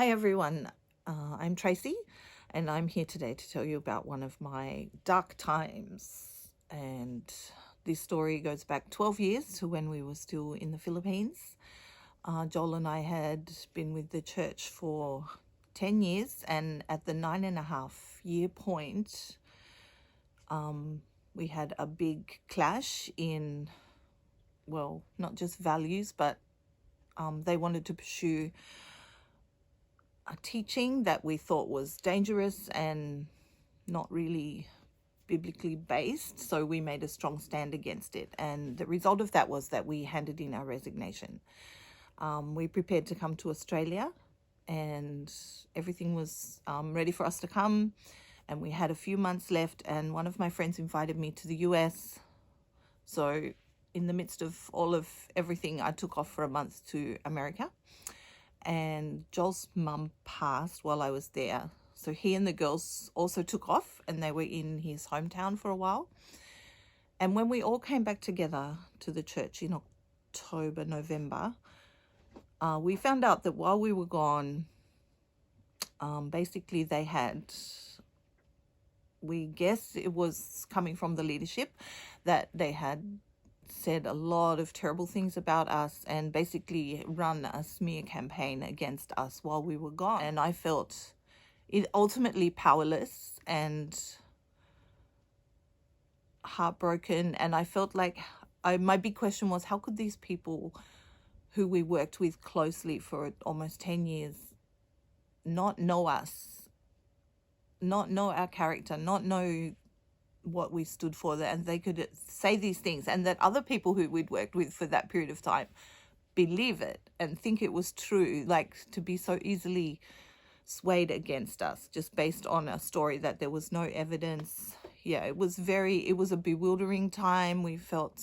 Hi everyone, I'm Tracy and I'm here today to tell you about one of my dark times. And this story goes back 12 years to when we were still in the Philippines. Joel and I had been with the church for 10 years, and at the 9.5 year point, we had a big clash in, well, not just values, but they wanted to pursue a teaching that we thought was dangerous and not really biblically based. So we made a strong stand against it. And the result of that was that we handed in our resignation. We prepared to come to Australia, and everything was ready for us to come. And we had a few months left, and one of my friends invited me to the US. So in the midst of all of everything, I took off for a month to America. And Joel's mum passed while I was there. So he and the girls also took off, and they were in his hometown for a while. And when we all came back together to the church in October, November, we found out that while we were gone, basically they had, we guess it was coming from the leadership, that they had said a lot of terrible things about us and basically run a smear campaign against us while we were gone. And I felt ultimately powerless and heartbroken. And I felt like my big question was, how could these people who we worked with closely for almost 10 years not know us, not know our character, not know what we stood for, and they could say these things, and that other people who we'd worked with for that period of time believe it and think it was true, like to be so easily swayed against us just based on a story that there was no evidence. Yeah, it was a bewildering time. We felt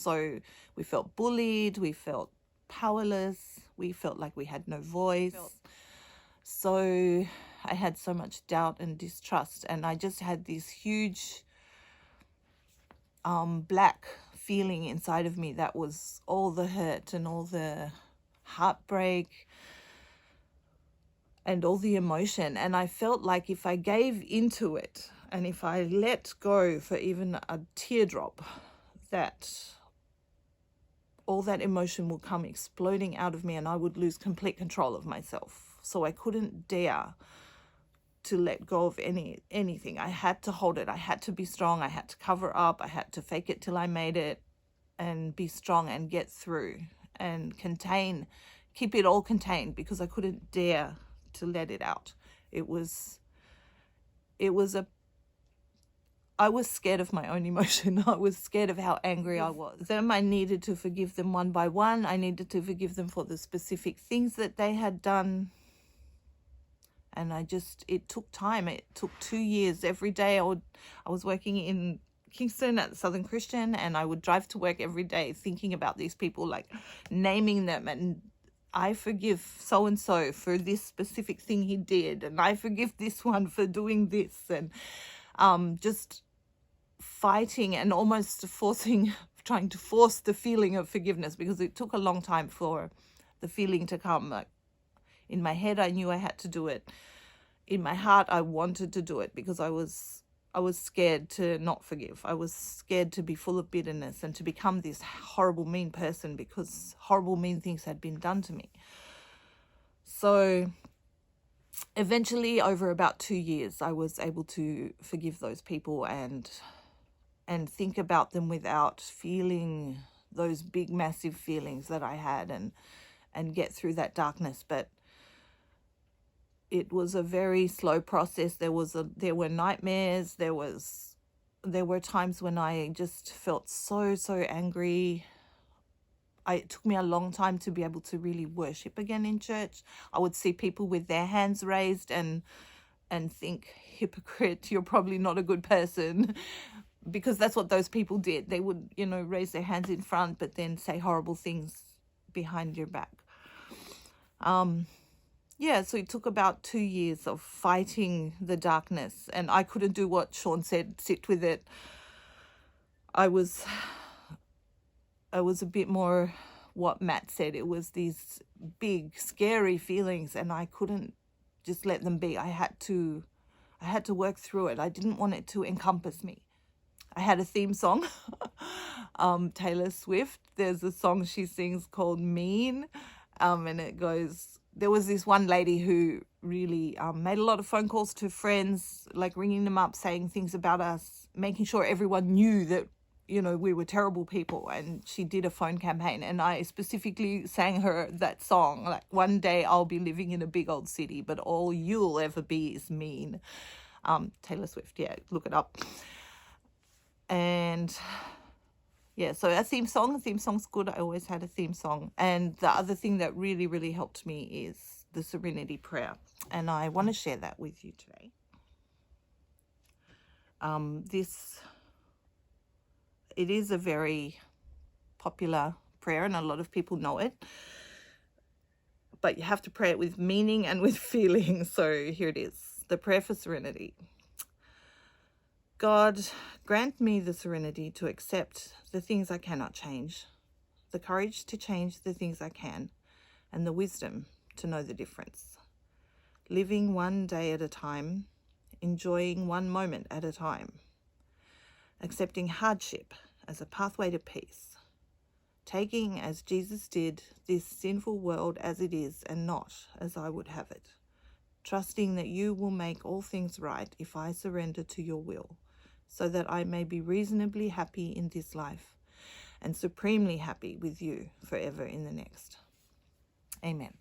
bullied, we felt powerless, we felt like we had no voice. So I had so much doubt and distrust, and I just had this huge black feeling inside of me that was all the hurt and all the heartbreak and all the emotion. And I felt like if I gave into it and if I let go for even a teardrop, that all that emotion would come exploding out of me and I would lose complete control of myself. So I couldn't dare to let go of anything. I had to hold it. I had to be strong. I had to cover up. I had to fake it till I made it and be strong and get through and keep it all contained, because I couldn't dare to let it out. I was scared of my own emotion. I was scared of how angry I was. Then I needed to forgive them one by one. I needed to forgive them for the specific things that they had done. And it took time. It took 2 years. Every day I was working in Kingston at Southern Christian, and I would drive to work every day thinking about these people, like naming them, and I forgive so-and-so for this specific thing he did, and I forgive this one for doing this, and just fighting and almost trying to force the feeling of forgiveness, because it took a long time for the feeling to come. Like, in my head, I knew I had to do it. In my heart, I wanted to do it because I was scared to not forgive. I was scared to be full of bitterness and to become this horrible, mean person because horrible, mean things had been done to me. So eventually, over about 2 years, I was able to forgive those people and think about them without feeling those big, massive feelings that I had, and get through that darkness. But it was a very slow process. There were nightmares. There were times when I just felt so angry. It took me a long time to be able to really worship again in church. I would see people with their hands raised and think, hypocrite, you're probably not a good person, because that's what those people did. They would, raise their hands in front, but then say horrible things behind your back. Yeah, so it took about 2 years of fighting the darkness, and I couldn't do what Sean said, sit with it. I was a bit more what Matt said. It was these big, scary feelings, and I couldn't just let them be. I had to work through it. I didn't want it to encompass me. I had a theme song, Taylor Swift. There's a song she sings called Mean, and it goes, there was this one lady who really made a lot of phone calls to friends, like ringing them up, saying things about us, making sure everyone knew that, you know, we were terrible people. And she did a phone campaign, and I specifically sang her that song, like, one day I'll be living in a big old city, but all you'll ever be is mean. Taylor Swift, yeah, look it up. And yeah, so a theme song's good. I always had a theme song. And the other thing that really, really helped me is the Serenity Prayer. And I want to share that with you today. It is a very popular prayer, and a lot of people know it. But you have to pray it with meaning and with feeling. So here it is, the prayer for serenity. God, grant me the serenity to accept the things I cannot change, the courage to change the things I can, and the wisdom to know the difference. Living one day at a time, enjoying one moment at a time, accepting hardship as a pathway to peace, taking, as Jesus did, this sinful world as it is and not as I would have it, trusting that you will make all things right if I surrender to your will, so that I may be reasonably happy in this life and supremely happy with you forever in the next. Amen.